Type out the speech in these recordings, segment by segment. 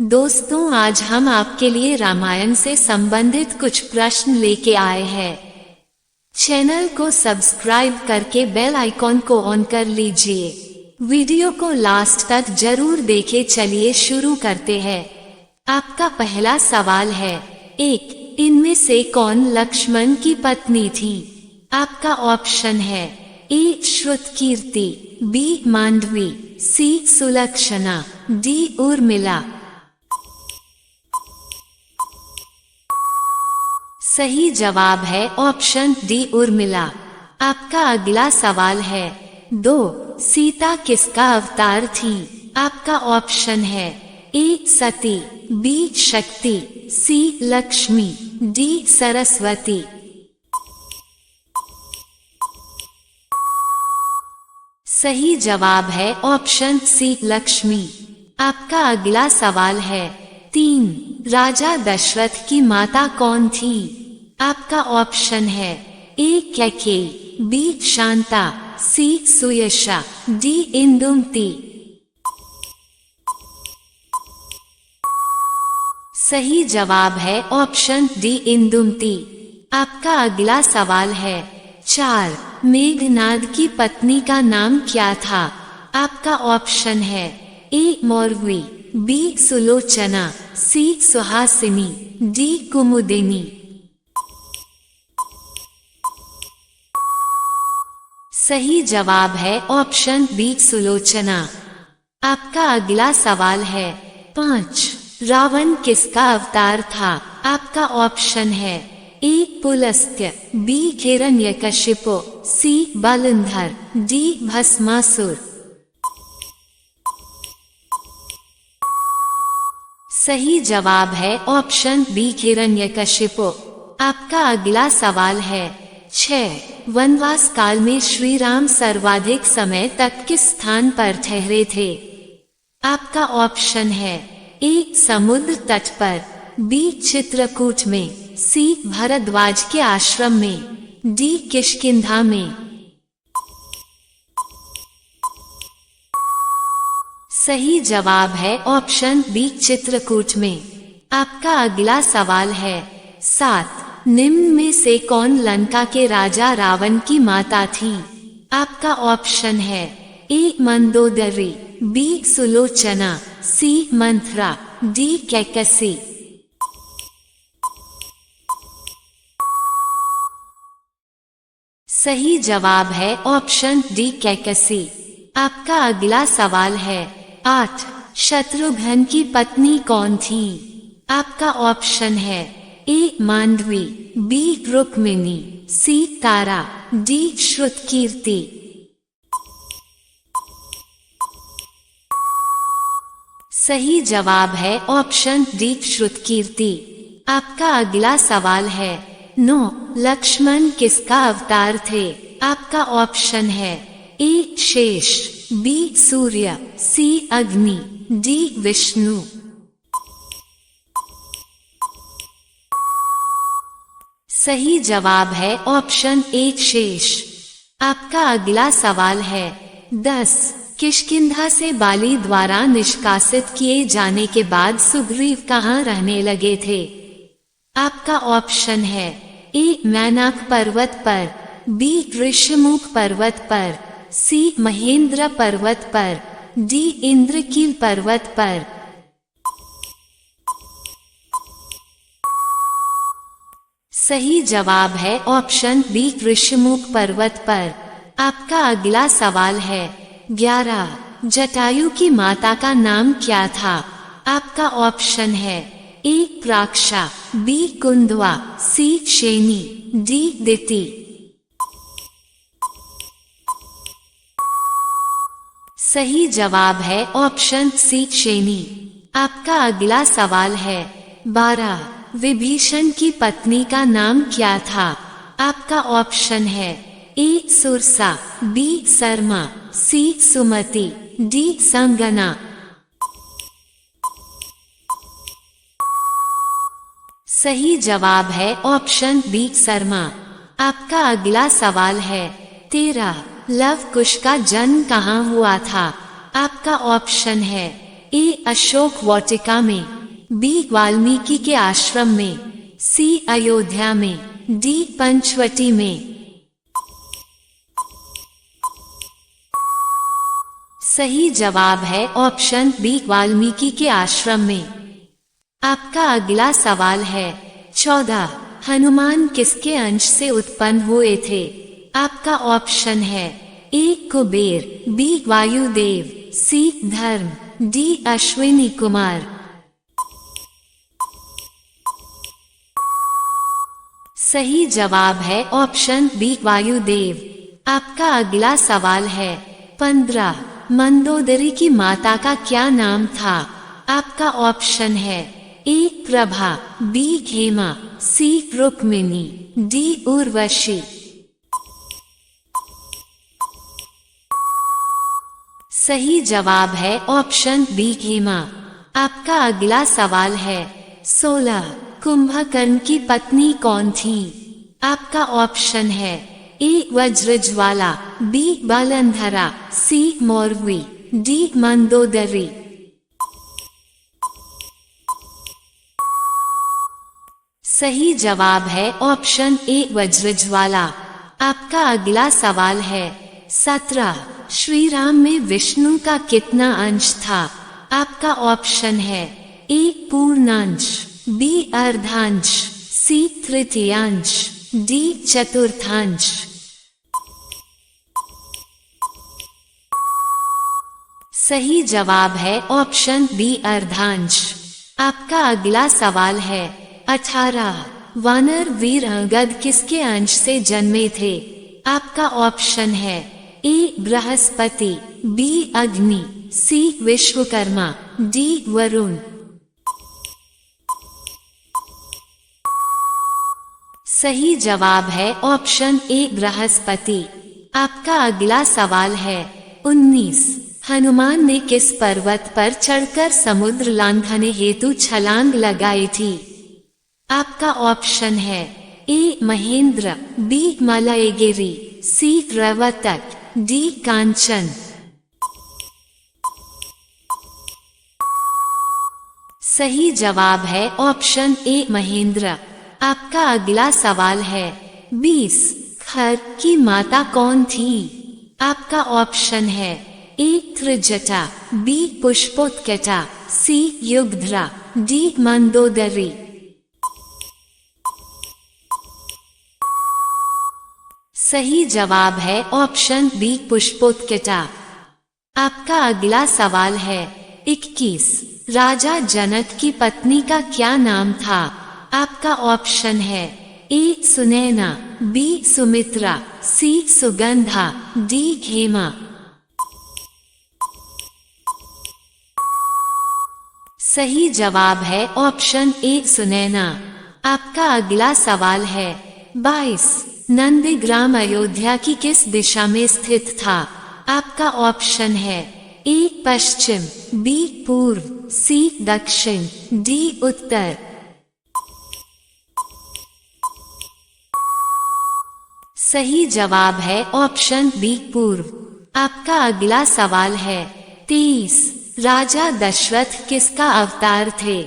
दोस्तों, आज हम आपके लिए रामायण से संबंधित कुछ प्रश्न लेके आए हैं। चैनल को सब्सक्राइब करके बेल आइकॉन को ऑन कर लीजिए। वीडियो को लास्ट तक जरूर देखें। चलिए शुरू करते हैं। आपका पहला सवाल है, 1. इनमें से कौन लक्ष्मण की पत्नी थी? आपका ऑप्शन है ए. श्रुतकीर्ति, बी. मांडवी, सी. सुलक्षणा, डी. उर्मिला। सही जवाब है ऑप्शन डी. उर्मिला। आपका अगला सवाल है, 2. सीता किसका अवतार थी? आपका ऑप्शन है ए. सती, बी. शक्ति, सी. लक्ष्मी, डी. सरस्वती। सही जवाब है ऑप्शन सी. लक्ष्मी। आपका अगला सवाल है, 3. राजा दशरथ की माता कौन थी? आपका ऑप्शन है ए. कैकेयी, बी. शांता, सी. सुयशा, डी. इंदुमती। सही जवाब है ऑप्शन डी. इंदुमती। आपका अगला सवाल है, 4. मेघनाद की पत्नी का नाम क्या था? आपका ऑप्शन है ए. मौरवी, बी. सुलोचना, सी. सुहासिनी, डी. कुमुदिनी। सही जवाब है ऑप्शन बी. सुलोचना। आपका अगला सवाल है, 5. रावण किसका अवतार था? आपका ऑप्शन है ए. पुलस्त्य, बी. हिरण्यकशिपु, सी. बालंधर, डी. भस्मासुर। सही जवाब है ऑप्शन बी. हिरण्यकशिपु। आपका अगला सवाल है, 6. वनवास काल में श्री राम सर्वाधिक समय तक किस स्थान पर ठहरे थे? आपका ऑप्शन है ए. समुद्र तट पर, बी. चित्रकूट में, सी. भरद्वाज के आश्रम में, डी. किष्किंधा में। सही जवाब है ऑप्शन बी. चित्रकूट में। आपका अगला सवाल है, 7. निम्न में से कौन लंका के राजा रावण की माता थी? आपका ऑप्शन है ए. मंदोदरी, बी. सुलोचना, सी. मंथरा, डी. कैकसी। सही जवाब है ऑप्शन डी. कैकसी। आपका अगला सवाल है, 8. शत्रुघ्न की पत्नी कौन थी? आपका ऑप्शन है ए. मांडवी, बी. रुक्मिणी, सी. तारा, डी. श्रुतकीर्ति। सही जवाब है ऑप्शन डी. श्रुतकीर्ति। आपका अगला सवाल है, 9. लक्ष्मण किसका अवतार थे? आपका ऑप्शन है ए. शेष, बी. सूर्य, सी. अग्नि, डी. विष्णु। सही जवाब है ऑप्शन ए. शेष। आपका अगला सवाल है, 10. किष्किंधा से बाली द्वारा निष्कासित किए जाने के बाद सुग्रीव कहाँ रहने लगे थे? आपका ऑप्शन है ए. मैनाक पर्वत पर, बी. ऋषिमुख पर्वत पर, सी. महेंद्र पर्वत पर, डी. इंद्रकील पर्वत पर। सही जवाब है ऑप्शन बी. ऋषिमुख पर्वत पर। आपका अगला सवाल है, 11. जटायु की माता का नाम क्या था? आपका ऑप्शन है ए. प्राक्षा, बी. कुंदवा, सी. शेनी, डी. दिति। सही जवाब है ऑप्शन सी. शेनी। आपका अगला सवाल है, 12. विभीषण की पत्नी का नाम क्या था? आपका ऑप्शन है ए. सुरसा, बी. सरमा, सी. सुमति, डी. संगना। सही जवाब है ऑप्शन बी. शर्मा। आपका अगला सवाल है, 13. लव कुश का जन्म कहाँ हुआ था? आपका ऑप्शन है ए अशोक वाटिका में, बी वाल्मीकि के आश्रम में, सी अयोध्या में, डी पंचवटी में। सही जवाब है ऑप्शन बी वाल्मीकि के आश्रम में। आपका अगला सवाल है 14। हनुमान किसके अंश से उत्पन्न हुए थे? आपका ऑप्शन है ए कुबेर, बी वायुदेव, सी धर्म, डी अश्विनी कुमार। सही जवाब है ऑप्शन बी वायुदेव। आपका अगला सवाल है 15। मंदोदरी की माता का क्या नाम था? आपका ऑप्शन है ए प्रभा, बी हेमा, सी रुक्मिणी, डी उर्वशी। सही जवाब है ऑप्शन बी हेमा। आपका अगला सवाल है 16। कुंभकर्ण की पत्नी कौन थी? आपका ऑप्शन है ए वज्रज्वाला, बी बालंधरा, सी मौरवी, डी मंदोदरी। सही जवाब है ऑप्शन ए वज्रज्वाला। आपका अगला सवाल है 17। श्री राम में विष्णु का कितना अंश था? आपका ऑप्शन है ए पूर्णांश, बी अर्धांश, सी तृतीयांश, डी चतुर्थांश। सही जवाब है ऑप्शन बी अर्धांश। आपका अगला सवाल है 18। वानर वीर अंगद किसके अंश से जन्मे थे? आपका ऑप्शन है ए बृहस्पति, बी अग्नि, सी विश्वकर्मा, डी वरुण। सही जवाब है ऑप्शन ए बृहस्पति। आपका अगला सवाल है 19। हनुमान ने किस पर्वत पर चढ़कर समुद्र लांघने हेतु छलांग लगाई थी? आपका ऑप्शन है ए महेंद्र, बी मलयगिरी, सी रवतक, डी कांचन। सही जवाब है ऑप्शन ए महेंद्र। आपका अगला सवाल है 20। खर की माता कौन थी? आपका ऑप्शन है ए त्रिजटा, बी पुष्पोत्कटा, सी युगध्रा, डी मंदोदरी। सही जवाब है ऑप्शन बी पुष्पोत्कटा। आपका अगला सवाल है 21। राजा जनक की पत्नी का क्या नाम था? आपका ऑप्शन है ए सुनैना, बी सुमित्रा, सी सुगंधा, डी हेमा। सही जवाब है ऑप्शन ए सुनैना। आपका अगला सवाल है 22। नंदीग्राम अयोध्या की किस दिशा में स्थित था? आपका ऑप्शन है ए पश्चिम, बी पूर्व, सी दक्षिण, डी उत्तर। सही जवाब है ऑप्शन बी पूर्व। आपका अगला सवाल है 23। राजा दशरथ किसका अवतार थे?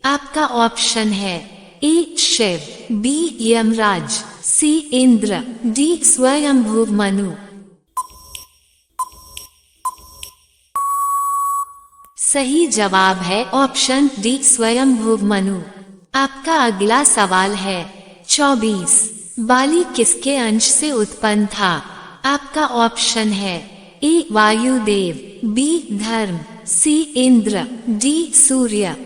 आपका ऑप्शन है ए शिव, बी यमराज, सी इंद्र, डी स्वयंभू मनु। सही जवाब है ऑप्शन डी स्वयंभू मनु। आपका अगला सवाल है 24। बाली किसके अंश से उत्पन्न था? आपका ऑप्शन है ए वायुदेव, बी धर्म, सी इंद्र, डी सूर्य।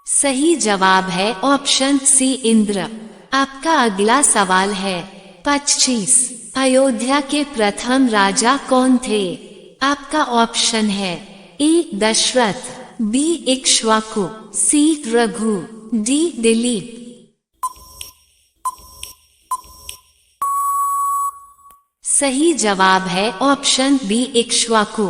सही जवाब है ऑप्शन सी इंद्र। आपका अगला सवाल है 25। अयोध्या के प्रथम राजा कौन थे? आपका ऑप्शन है ए दशरथ, बी इक्ष्वाकु, सी रघु, डी दिलीप। सही जवाब है ऑप्शन बी इक्ष्वाकु।